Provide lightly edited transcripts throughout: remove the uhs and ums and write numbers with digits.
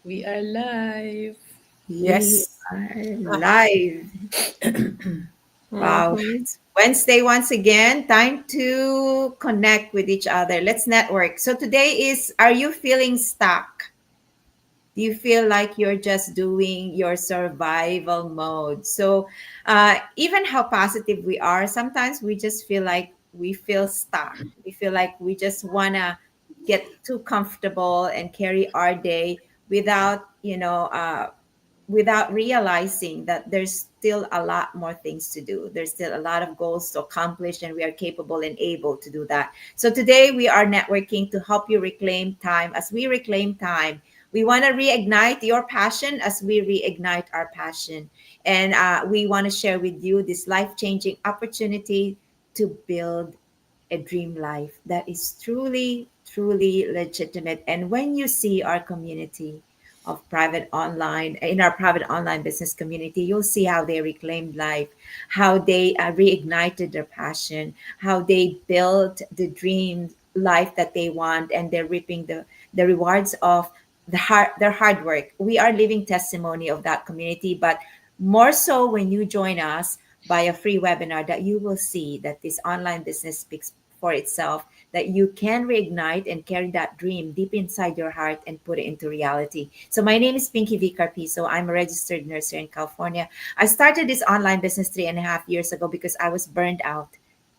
We are live. We Yes. are live. Wow. Mm-hmm. It's Wednesday once again. Time to connect with each other. Let's network. So today is, are you feeling stuck? Do you feel like you're just doing your survival mode? So even how positive we are, sometimes we just feel like we feel stuck. We feel like we just want to get too comfortable and carry our day without, without realizing that there's still a lot more things to do. There's still a lot of goals to accomplish, and we are capable and able to do that. So today we are networking to help you reclaim time. As we reclaim time, we want to reignite your passion as we reignite our passion. And we want to share with you this life changing opportunity to build a dream life that is truly, truly legitimate. And when you see our community of private online, in our private online business community, you'll see how they reclaimed life, how they reignited their passion, how they built the dream life that they want, and they're reaping the rewards of their hard work. We are living testimony of that community, but more so when you join us by a free webinar, that you will see that this online business speaks for itself, that you can reignite and carry that dream deep inside your heart and put it into reality. So my name is Pinky V. Carpizo. I'm a registered nurse here in California. I started this online business 3.5 years ago because I was burned out.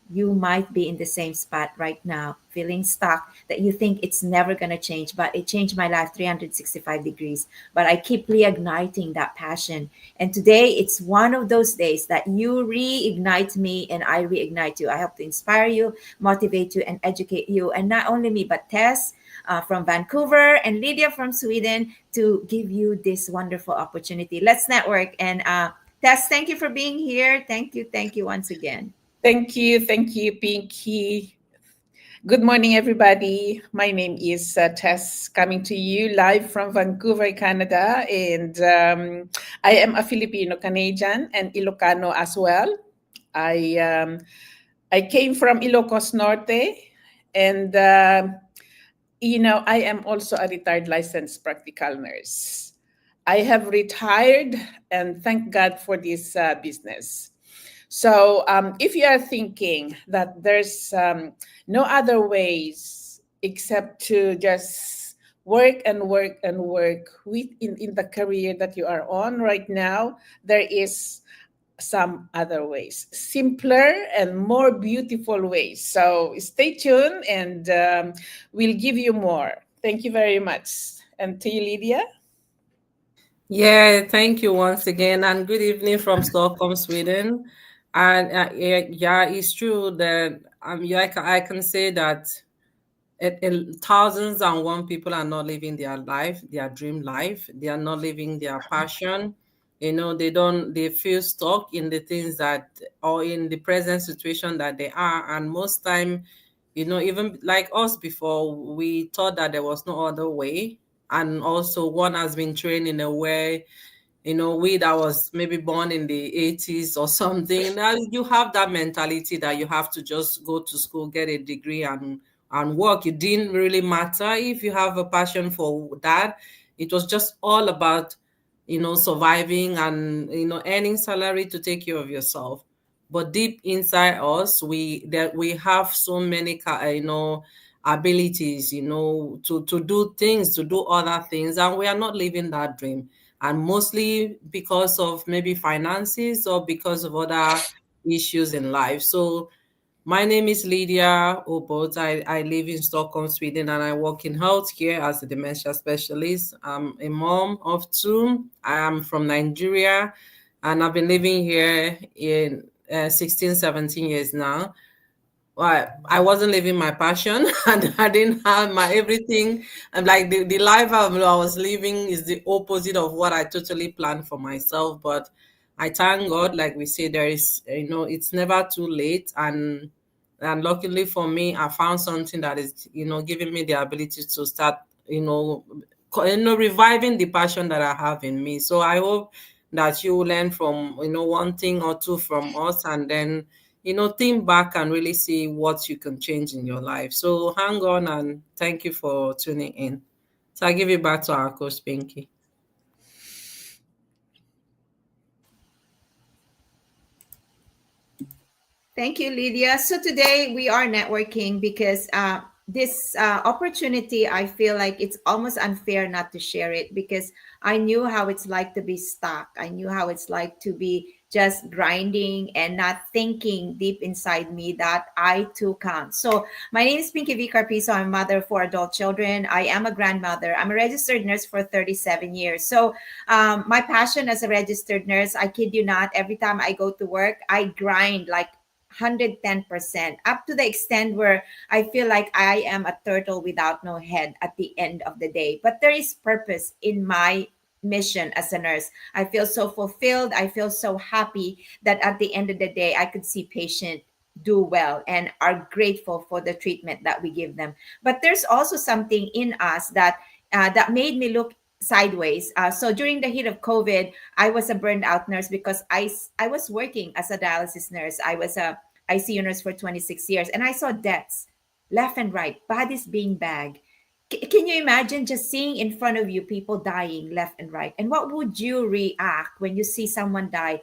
You might be in the same spot right now, feeling stuck, that you think it's never going to change, but it changed my life 365 degrees. But I keep reigniting that passion. And today it's one of those days that you reignite me and I reignite you. I hope to inspire you, motivate you, and educate you. And not only me, but Tess from Vancouver and Lydia from Sweden to give you this wonderful opportunity. Let's network. And Tess, thank you for being here. Thank you. Thank you once again. Thank you, Pinky. Good morning, everybody. My name is Tess, coming to you live from Vancouver, Canada, and I am a Filipino Canadian and Ilocano as well. I um, I came from Ilocos Norte, and I am also a retired licensed practical nurse. I have retired, and thank God for this business. So, if you are thinking that there's no other ways except to just work and work and work in the career that you are on right now, there is some other ways, simpler and more beautiful ways. So, stay tuned, and we'll give you more. Thank you very much. And to you, Lydia. Yeah, thank you once again, and good evening from Stockholm, Sweden. And yeah, it's true that yeah, I can say that thousands and one people are not living their life, their dream life. They are not living their passion. They feel stuck in the things that, or in the present situation that they are. And most time, even like us before, we thought that there was no other way. And also one has been trained in a way, we that was maybe born in the 80s or something, now you have that mentality that you have to just go to school, get a degree, and work. It didn't really matter if you have a passion for that. It was just all about, surviving and, earning salary to take care of yourself. But deep inside us, we have so many abilities, to do things, to do other things, and we are not living that dream. And mostly because of maybe finances or because of other issues in life. So my name is Lydia Obot. I live in Stockholm, Sweden, and I work in healthcare as a dementia specialist. I'm a mom of two. I am from Nigeria, and I've been living here in 16, 17 years now. Well, I wasn't living my passion and I didn't have my everything. And like the life I was living is the opposite of what I totally planned for myself. But I thank God, like we say, there is, it's never too late. And luckily for me, I found something that is, giving me the ability to start, reviving the passion that I have in me. So I hope that you will learn from, one thing or two from us, and then, think back and really see what you can change in your life. So hang on, and thank you for tuning in. So I give it back to our coach Pinky. Thank you, Lydia. So today we are networking because this opportunity, I feel like it's almost unfair not to share it because I knew how it's like to be stuck. I knew how it's like to be just grinding and not thinking deep inside me that I too count. So my name is Pinky V. Carpizo. I'm a mother of 4 adult children. I am a grandmother. I'm a registered nurse for 37 years. So my passion as a registered nurse, I kid you not, every time I go to work, I grind like 110%, up to the extent where I feel like I am a turtle without no head at the end of the day. But there is purpose in my mission as a nurse. I feel so fulfilled. I feel so happy that at the end of the day, I could see patient do well and are grateful for the treatment that we give them. But there's also something in us that made me look sideways. So during the heat of COVID, I was a burned out nurse because I was working as a dialysis nurse. I was a ICU nurse for 26 years, and I saw deaths left and right, bodies being bagged. Can you imagine just seeing in front of you people dying left and right? And what would you react when you see someone die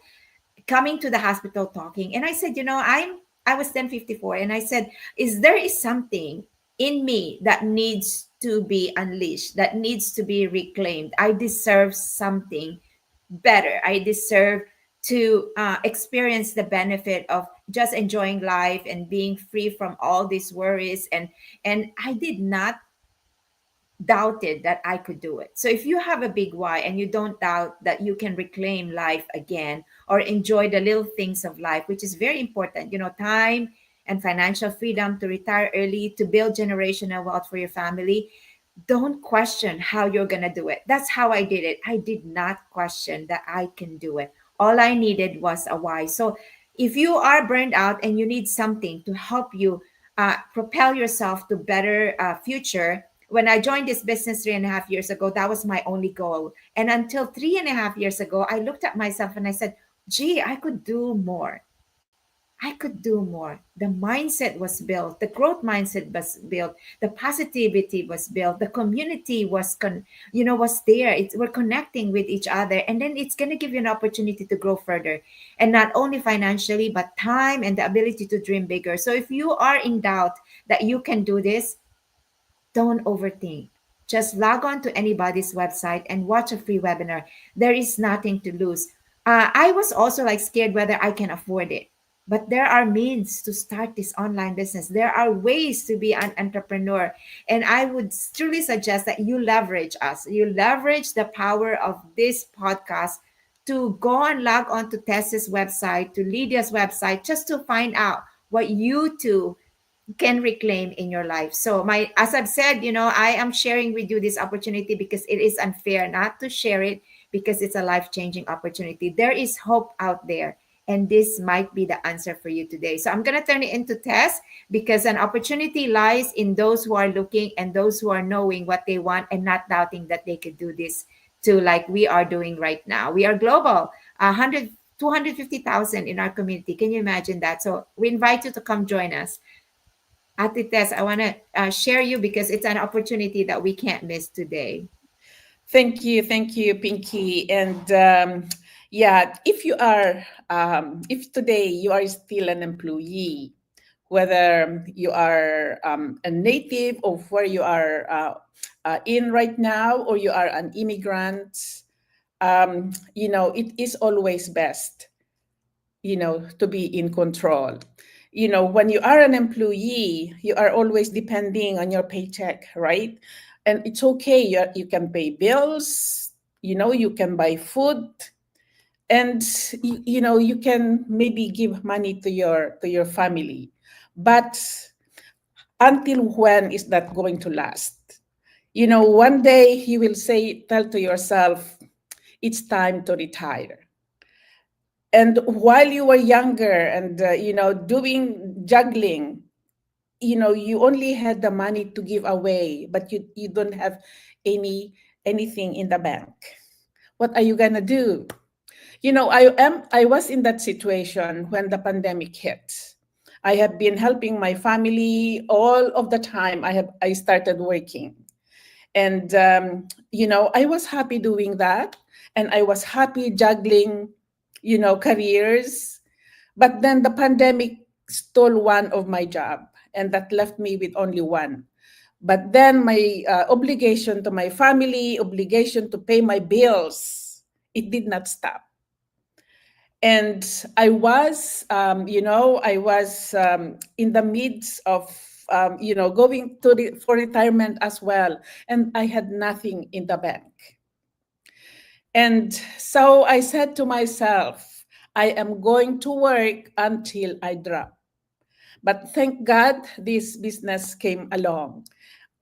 coming to the hospital talking? And I said, I was then 54, and I said, is something in me that needs to be unleashed, that needs to be reclaimed? I deserve something better. I deserve to experience the benefit of just enjoying life and being free from all these worries. And I did not doubted that I could do it. So if you have a big why and you don't doubt that you can reclaim life again or enjoy the little things of life, which is very important, time and financial freedom to retire early, to build generational wealth for your family, don't question how you're going to do it. That's how I did it. I did not question that I can do it. All I needed was a why. So if you are burned out and you need something to help you propel yourself to better future, when I joined this business 3.5 years ago, that was my only goal. And until 3.5 years ago, I looked at myself and I said, gee, I could do more. I could do more. The mindset was built. The growth mindset was built. The positivity was built. The community was there. We're connecting with each other, and then it's gonna give you an opportunity to grow further, and not only financially, but time and the ability to dream bigger. So if you are in doubt that you can do this, don't overthink. Just log on to anybody's website and watch a free webinar. There is nothing to lose. I was also like scared whether I can afford it. But there are means to start this online business. There are ways to be an entrepreneur. And I would truly suggest that you leverage us. You leverage the power of this podcast to go and log on to Tessa's website, to Lydia's website, just to find out what you two can reclaim in your life. So as I've said, I am sharing with you this opportunity because it is unfair not to share it, because it's a life-changing opportunity. There is hope out there, and this might be the answer for you today. So I'm going to turn it into Tess, because an opportunity lies in those who are looking and those who are knowing what they want and not doubting that they could do this too, like we are doing right now. We are global, 250,000 in our community. Can you imagine that? So we invite you to come join us. Ate Tess, I want to share you because it's an opportunity that we can't miss today. Thank you, Pinky. And if today you are still an employee, whether you are a native of where you are in right now, or you are an immigrant, it is always best, to be in control. When you are an employee, you are always depending on your paycheck, right? And it's okay. You can pay bills, you can buy food, and you can maybe give money to your family. But until when is that going to last? One day you will tell to yourself, it's time to retire. And while you were younger and doing juggling, you only had the money to give away, but you don't have anything in the bank. What are you gonna do? I was in that situation when the pandemic hit. I have been helping my family all of the time. I started working, and I was happy doing that, and I was happy juggling careers. But then the pandemic stole one of my job, and that left me with only one. But then my obligation to my family, obligation to pay my bills, it did not stop. And I was, I was in the midst of, going for retirement as well, and I had nothing in the bank. And so I said to myself, I am going to work until I drop. But thank God this business came along.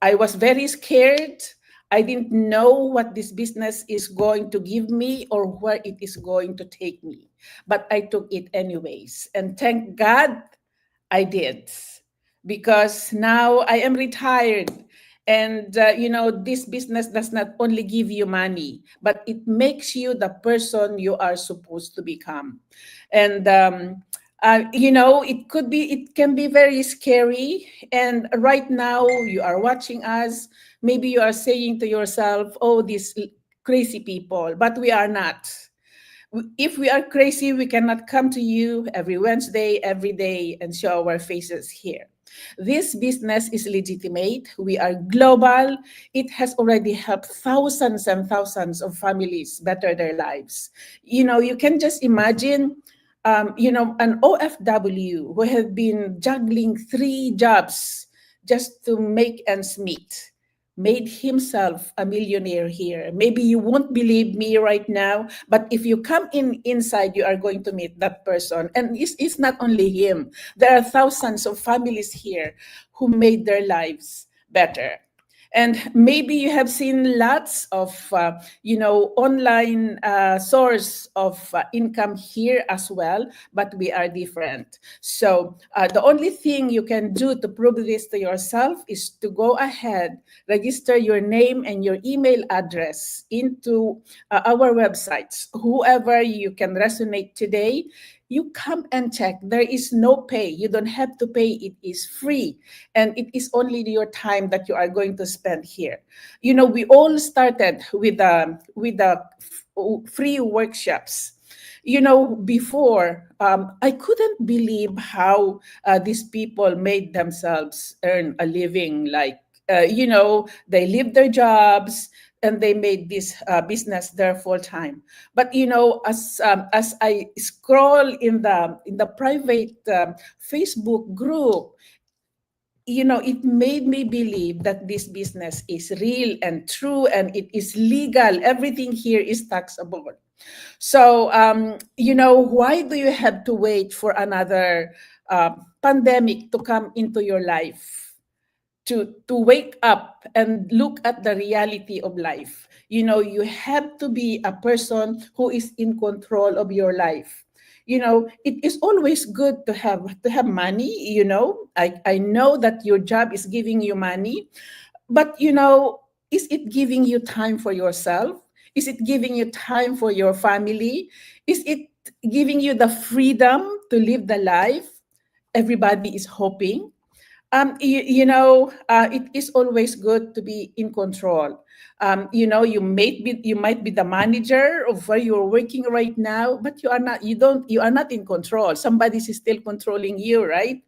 I was very scared. I didn't know what this business is going to give me or where it is going to take me. But I took it anyways. And thank God I did, because now I am retired. And, this business does not only give you money, but it makes you the person you are supposed to become. And, it can be very scary. And right now, you are watching us. Maybe you are saying to yourself, oh, these crazy people, but we are not. If we are crazy, we cannot come to you every Wednesday, every day, and show our faces here. This business is legitimate. We are global. It has already helped thousands and thousands of families better their lives. You can just imagine, an OFW who have been juggling 3 jobs just to make ends meet, made himself a millionaire here. Maybe you won't believe me right now, but if you come inside, you are going to meet that person. And it's not only him. There are thousands of families here who made their lives better. And maybe you have seen lots of, online source of income here as well, but we are different. So the only thing you can do to prove this to yourself is to go ahead, register your name and your email address into our websites. Whoever you can resonate today, you come and check. There is no pay. You don't have to pay. It is free. And it is only your time that you are going to spend here. We all started with the free workshops. Before, I couldn't believe how these people made themselves earn a living. Like, they leave their jobs and they made this business their full time. But as I scroll in the private Facebook group, it made me believe that this business is real and true and it is legal. Everything here is taxable. So, why do you have to wait for another pandemic to come into your life to wake up and look at the reality of life? You have to be a person who is in control of your life. It is always good to have money. I know that your job is giving you money, but is it giving you time for yourself? Is it giving you time for your family? Is it giving you the freedom to live the life everybody is hoping? It is always good to be in control. You might be the manager of where you're working right now, but you are not in control. Somebody is still controlling you, right?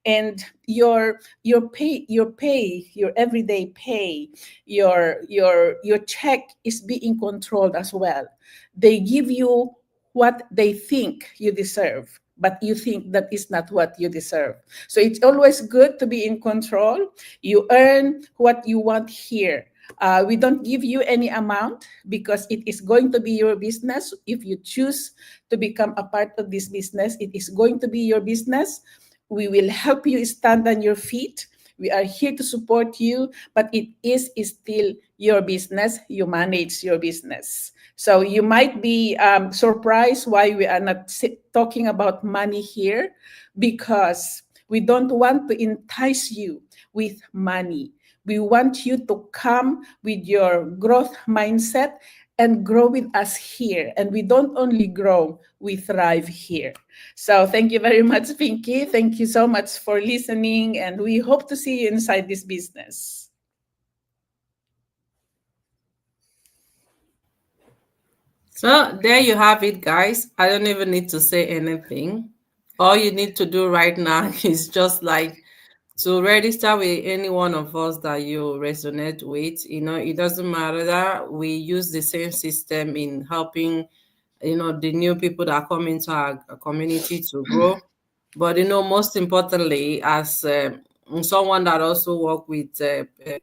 And your pay, your everyday pay, your check is being controlled as well. They give you what they think you deserve, but you think that is not what you deserve. So it's always good to be in control. You earn what you want here. We don't give you any amount because it is going to be your business. If you choose to become a part of this business, it is going to be your business. We will help you stand on your feet. We are here to support you, but it is still your business. You manage your business. So you might be surprised why we are not talking about money here, because we don't want to entice you with money. We want you to come with your growth mindset and grow with us here. And we don't only grow, we thrive here. So thank you very much, Pinky. Thank you so much for listening. And we hope to see you inside this business. So there you have it, guys. I don't even need to say anything. All you need to do right now is just like to register with any one of us that you resonate with. It doesn't matter that we use the same system in helping, the new people that come into our community to grow. But most importantly, as someone that also work with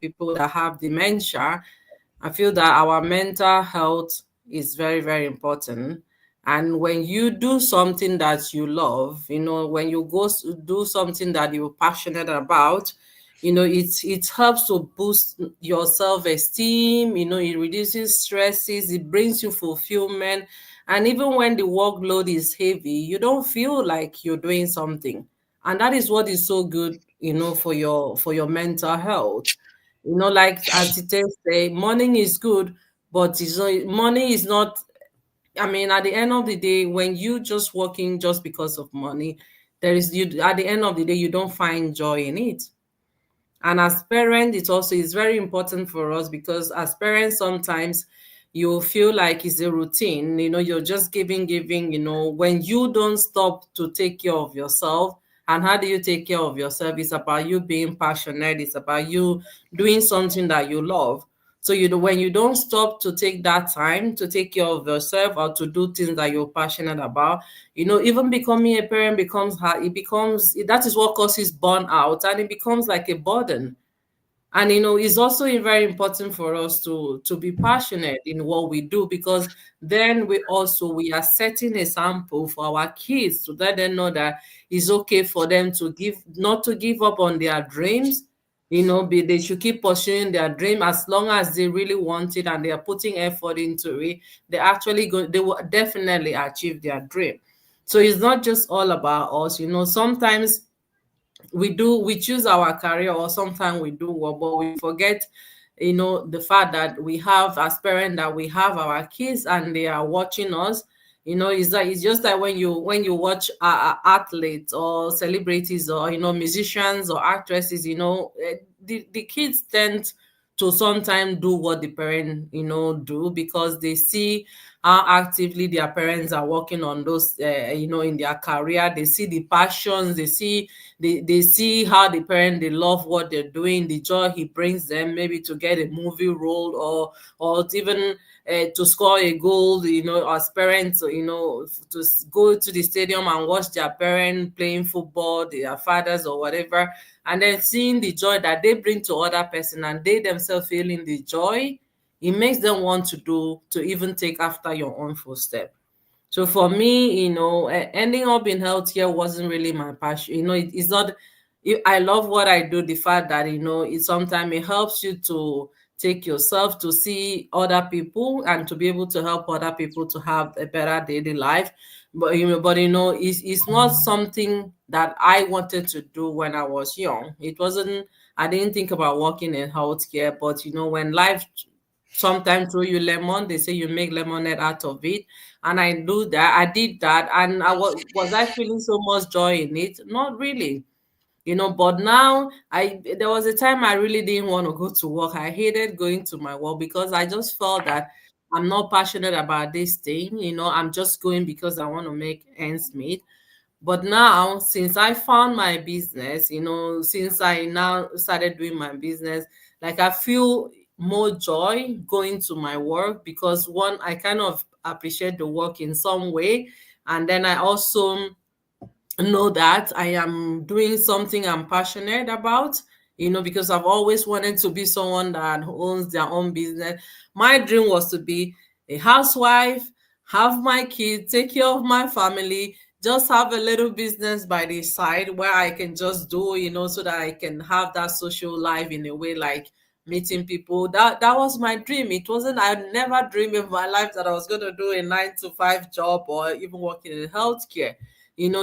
people that have dementia, I feel that our mental health is very, very important. And when you do something that you love, when you do something that you're passionate about, it helps to boost your self-esteem. It reduces stresses, it brings you fulfillment. And even when the workload is heavy, you don't feel like you're doing something. And that is what is so good, for your mental health. Like as it say, money is good, but money is not. I mean, at the end of the day, when you just working just because of money, there is you. At the end of the day, you don't find joy in it. And as parents, it also is very important for us because as parents, sometimes you feel like it's a routine. You're just giving. When you don't stop to take care of yourself, and how do you take care of yourself? It's about you being passionate. It's about you doing something that you love. So when you don't stop to take that time to take care of yourself or to do things that you're passionate about, even becoming a parent becomes hard. That is what causes burnout, and it becomes like a burden. And it's also very important for us to be passionate in what we do, because then we are setting a sample for our kids to let them know that it's okay for them to give not to give up on their dreams. They should keep pursuing their dream as long as they really want it and they are putting effort into it. They will definitely achieve their dream. So it's not just all about us. Sometimes we choose our career, or sometimes we do work, but we forget the fact that we have, as parents, that we have our kids and they are watching us. It's just like when you watch athletes or celebrities, or musicians or actresses. The kids tend to sometimes do what the parent do, because they see how actively their parents are working on those in their career. They see the passions, they see how the parent, they love what they're doing, the joy he brings them, maybe to get a movie role, or even to score a goal, as parents, go to the stadium and watch their parent playing football, their fathers or whatever, and then seeing the joy that they bring to other person, and they themselves feeling the joy. It makes them want to even take after your own footstep. So for me, ending up in healthcare wasn't really my passion. It's not. I love what I do. The fact that it sometimes it helps you to take yourself to see other people and to be able to help other people to have a better daily life. But it's not something that I wanted to do when I was young. It wasn't. I didn't think about working in healthcare. But when life sometimes throw you lemon, they say you make lemonade out of it. And I did that, and was I feeling so much joy in it? Not really. But now there was a time I really didn't want to go to work. I hated going to my work because I just felt that I'm not passionate about this thing. I'm just going because I want to make ends meet. But now, since I found my business, since I now started doing my business, like I feel more joy going to my work, because one, I kind of appreciate the work in some way. And then I also know that I am doing something I'm passionate about, because I've always wanted to be someone that owns their own business. My dream was to be a housewife, have my kids, take care of my family, just have a little business by the side where I can just do, so that I can have that social life in a way, like meeting people. That was my dream. It wasn't, I never dreamed in my life that I was going to do a 9 to 5 job or even working in healthcare.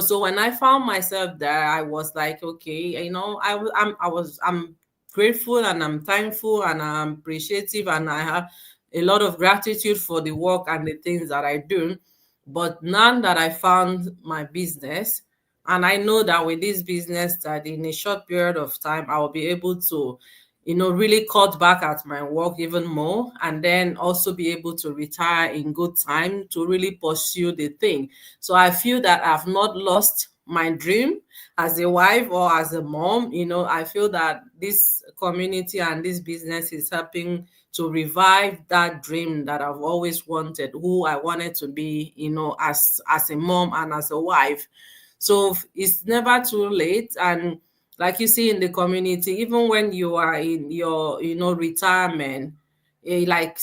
So when I found myself there, I was like, okay, I'm grateful and I'm thankful and I'm appreciative, and I have a lot of gratitude for the work and the things that I do. But now that I found my business, and I know that with this business, that in a short period of time I will be able to really cut back at my work even more, and then also be able to retire in good time to really pursue the thing. So I feel that I've not lost my dream as a wife or as a mom. I feel that this community and this business is helping to revive that dream that I've always wanted, who I wanted to be, as a mom and as a wife. So it's never too late. And like you see in the community, even when you are in your, retirement, like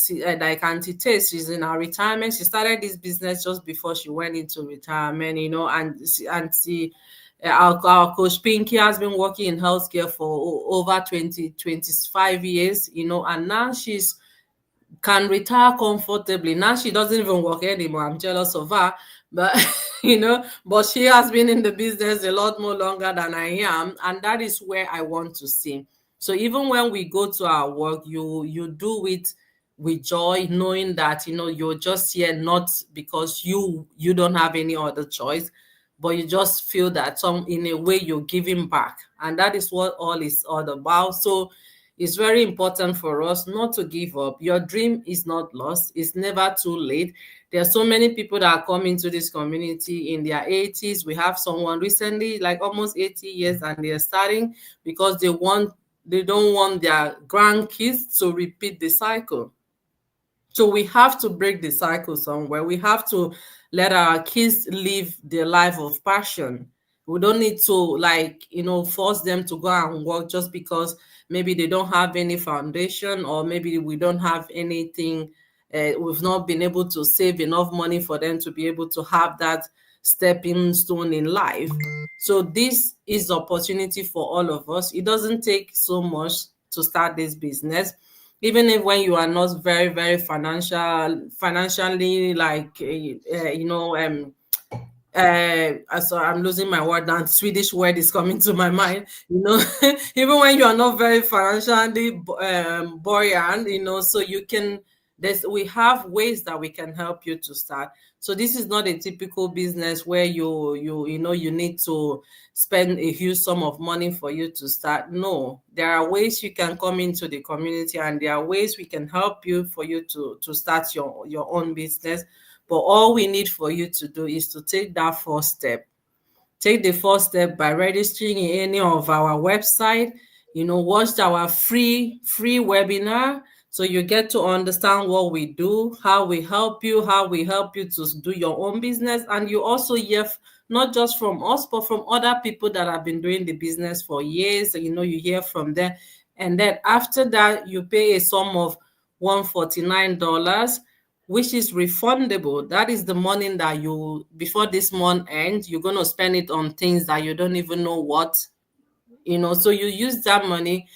Auntie Taste, she's in her retirement. She started this business just before she went into retirement, our coach Pinky has been working in healthcare for over 20-25 years, and now she's can retire comfortably. Now she doesn't even work anymore. I'm jealous of her. But but she has been in the business a lot more longer than I am. And that is where I want to see. So even when we go to our work, you do it with joy, knowing that you're just here not because you don't have any other choice, but you just feel that some in a way you're giving back. And that is what all is all about. So it's very important for us not to give up. Your dream is not lost. It's never too late. There are so many people that are coming to this community in their 80s. We have someone recently, like almost 80 years, and they're starting because they don't want their grandkids to repeat the cycle. So we have to break the cycle somewhere. We have to let our kids live their life of passion. We don't need to force them to go and work just because maybe they don't have any foundation, or maybe we don't have anything. We've not been able to save enough money for them to be able to have that stepping stone in life. So this is opportunity for all of us. It doesn't take so much to start this business, even if when you are not very very financially, so I'm losing my word now. Swedish word is coming to my mind. Even when you are not very financially buoyant, so you can. We have ways that we can help you to start. So this is not a typical business where you need to spend a huge sum of money for you to start. No, there are ways you can come into the community, and there are ways we can help you for you to start your own business. But all we need for you to do is to take that first step. Take the first step by registering in any of our website. Watch our free webinar, so you get to understand what we do, how we help you to do your own business. And you also hear not just from us, but from other people that have been doing the business for years. You hear from them. And then after that, you pay a sum of $149, which is refundable. That is the money that before this month ends, you're going to spend it on things that you don't even know what. So you use that money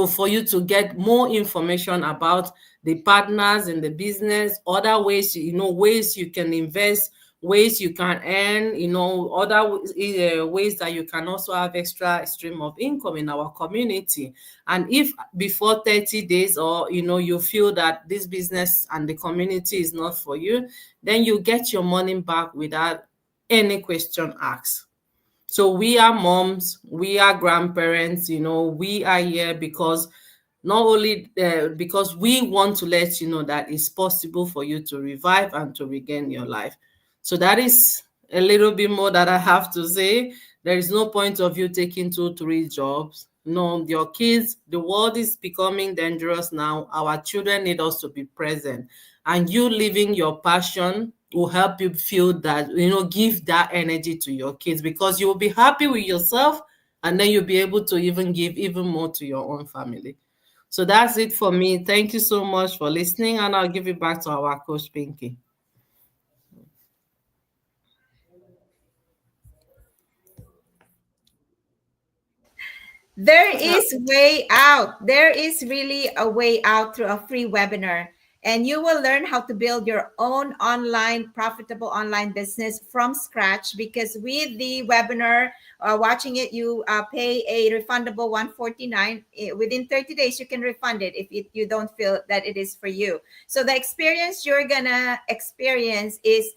for you to get more information about the partners in the business, other ways, ways you can invest, ways you can earn, other ways that you can also have extra stream of income in our community. And if before 30 days, or you feel that this business and the community is not for you, then you get your money back without any question asked. So we are moms, we are grandparents, we are here because not only because we want to let you know that it's possible for you to revive and to regain your life. So that is a little bit more that I have to say. There is no point of you taking 2-3 jobs. No, your kids, the world is becoming dangerous now. Our children need us to be present. And you living your passion will help you feel that, give that energy to your kids, because you will be happy with yourself, and then you'll be able to even give even more to your own family. So that's it for me. Thank you so much for listening, and I'll give it back to our coach Pinky. There is way out. There is really a way out through a free webinar. And you will learn how to build your own profitable online business from scratch. Because with the webinar, watching it, you pay a refundable $149. Within 30 days, you can refund it if you don't feel that it is for you. So the experience you're gonna experience is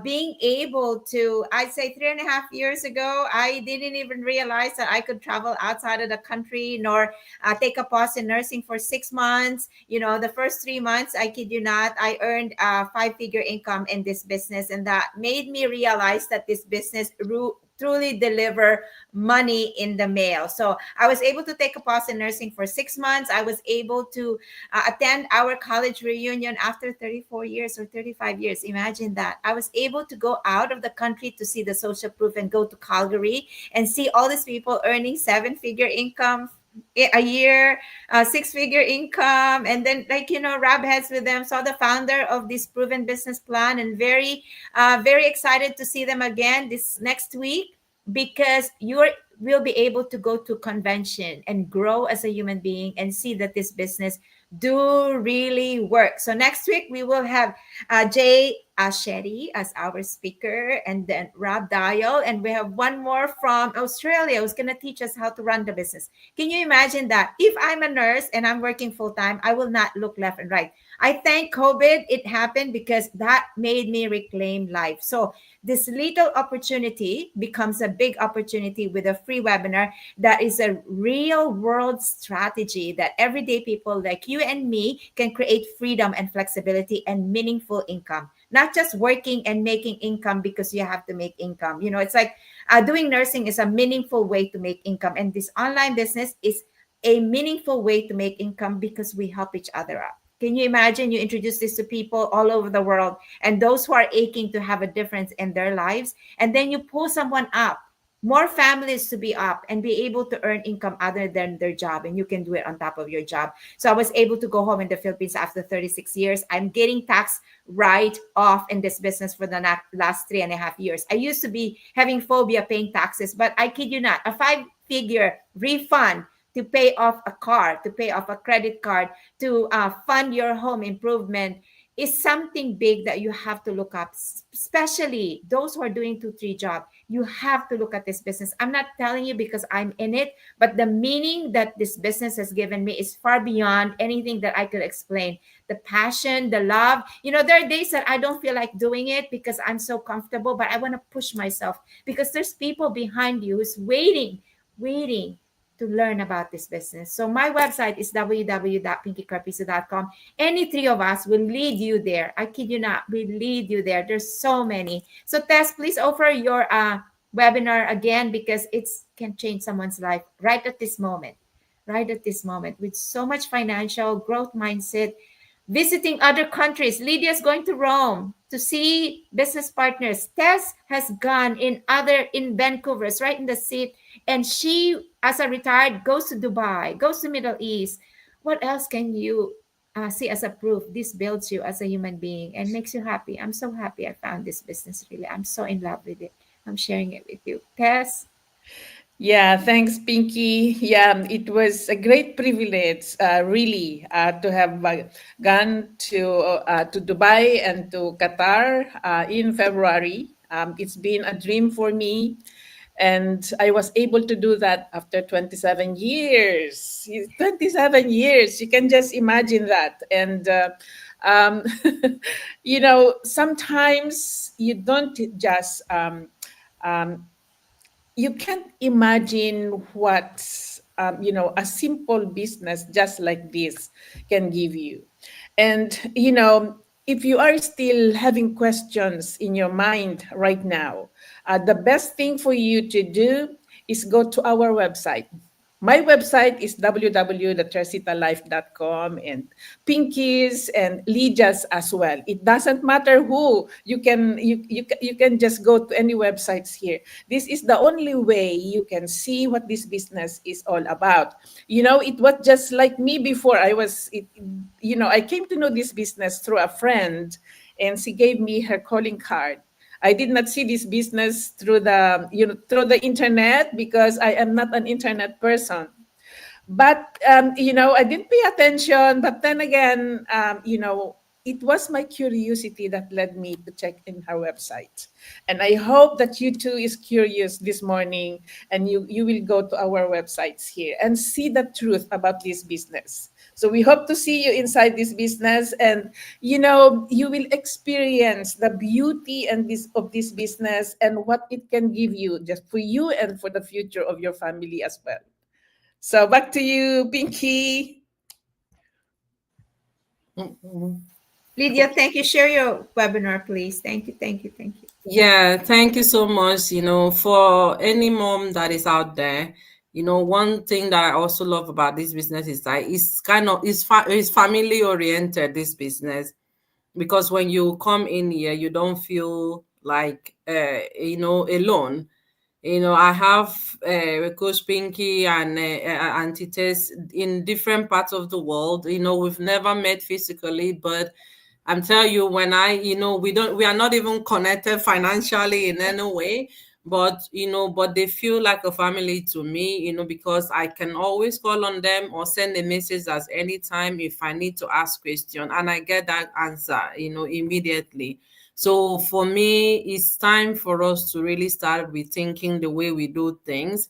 being able to, I'd say 3.5 years ago, I didn't even realize that I could travel outside of the country, nor take a pause in nursing for 6 months. The first 3 months, I kid you not, I earned a 5-figure income in this business. And that made me realize that this business truly deliver money in the mail. So I was able to take a pause in nursing for 6 months. I was able to attend our college reunion after 34 years or 35 years. Imagine that. I was able to go out of the country to see the social proof and go to Calgary and see all these people earning seven-figure income a year, six-figure income, and then, like, rub heads with them. Saw the founder of this proven business plan, and very excited to see them again this next week, because you will be able to go to convention and grow as a human being and see that this business do really work. So next week we will have Jay Shetty as our speaker, and then Rob Dial, and we have one more from Australia who's going to teach us how to run the business. Can you imagine that? If I'm a nurse and I'm working full time, I will not look left and right. I thank COVID it happened, because that made me reclaim life. So this little opportunity becomes a big opportunity with a free webinar that is a real world strategy that everyday people like you and me can create freedom and flexibility and meaningful income. Not just working and making income because you have to make income. It's like doing nursing is a meaningful way to make income. And this online business is a meaningful way to make income because we help each other out. Can you imagine you introduce this to people all over the world, and those who are aching to have a difference in their lives, and then you pull someone up, more families to be up and be able to earn income other than their job, and you can do it on top of your job. So I was able to go home in the Philippines after 36 years. I'm getting tax write off in this business for the last 3.5 years. I used to be having phobia paying taxes, but I kid you not, a 5-figure refund to pay off a car, to pay off a credit card, to fund your home improvement is something big that you have to look up, especially those who are doing 2-3 jobs. You have to look at this business. I'm not telling you because I'm in it, but the meaning that this business has given me is far beyond anything that I could explain. The passion, the love. There are days that I don't feel like doing it because I'm so comfortable, but I want to push myself because there's people behind you who's waiting to learn about this business. So my website is www.pinkycarpizo.com. Any three of us will lead you there. I kid you not, we lead you there. There's so many. So Tess, please offer your webinar again, because it can change someone's life right at this moment. Right at this moment, with so much financial growth mindset, visiting other countries. Lydia's going to Rome to see business partners. Tess has gone in Vancouver, right in the seat, and she, as a retired, goes to Dubai, goes to Middle East. What else can you see as a proof? This builds you as a human being and makes you happy. I'm so happy I found this business. Really, I'm so in love with it. I'm sharing it with you, Tess. Yeah, thanks, Pinky. Yeah, it was a great privilege, really, to have gone to Dubai and to Qatar in February. It's been a dream for me, and I was able to do that after 27 years. 27 years, you can just imagine that. And um, sometimes you don't just um, you can't imagine what a simple business just like this can give you. And if you are still having questions in your mind right now, the best thing for you to do is go to our website. My website is www.teresitalife.com, and Pinky's and Lydia's as well. It doesn't matter who. You can just go to any websites here. This is the only way you can see what this business is all about. It was just like me before. I came to know this business through a friend, and she gave me her calling card. I did not see this business through the internet, because I am not an internet person. But I didn't pay attention. But then again, it was my curiosity that led me to check in her website. And I hope that you too is curious this morning, and you will go to our websites here and see the truth about this business. So we hope to see you inside this business, and you will experience the beauty of this business and what it can give you, just for you and for the future of your family as well. So back to you, Pinky. Mhm. Lydia, thank you. Share your webinar, please. Thank you, thank you, thank you. Yeah, thank you so much. For any mom that is out there, one thing that I also love about this business is that it's family oriented, this business, because when you come in here, you don't feel like alone. I have Coach Pinky and Auntie Tess in different parts of the world. We've never met physically, but I'm telling you, when we are not even connected financially in any way, but they feel like a family to me, because I can always call on them or send a message at any time if I need to ask question, and I get that answer, immediately. So for me, it's time for us to really start rethinking the way we do things.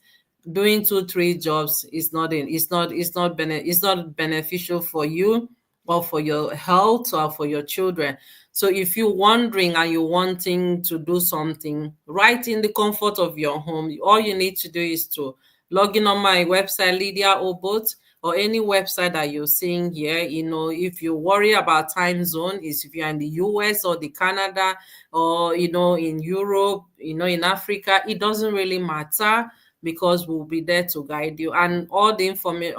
Doing two, three jobs is not in, it's not beneficial for you or for your health or for your children. So if you're wondering and you're wanting to do something right in the comfort of your home, all you need to do is to log in on my website, Lydia Obot, or any website that you're seeing here. If you worry about time zone, is if you're in the US or the Canada, or in Europe, in Africa, it doesn't really matter, because we'll be there to guide you. And all the information,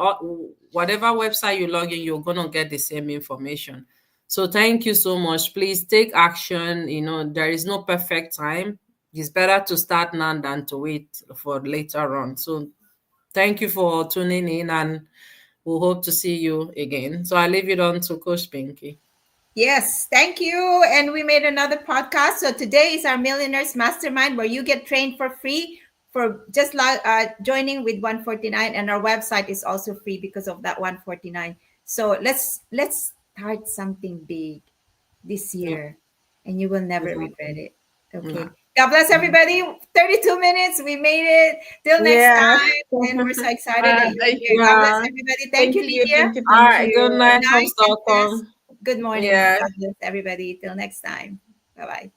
whatever website you log in, you're gonna get the same information. So thank you so much. Please take action. There is no perfect time. It's better to start now than to wait for later on. So thank you for tuning in, and we'll hope to see you again. So I leave it on to Coach Pinky. Yes, thank you. And we made another podcast. So today is our Millionaires Mastermind, where you get trained for free for just like joining with 149, and our website is also free because of that 149. So let's start something big this Yeah. year, and you will never regret Exactly. it. Okay. Yeah. God bless everybody. 32 minutes. We made it. Till next Yeah. time. And we're so excited that you're here. God bless Yeah. everybody. Thank Thank you, you. Lydia. Thank you. All Thank right. Good you. Good night from night, and Tess. Stockholm. Good morning. Yeah. God bless everybody. Till next time. Bye bye.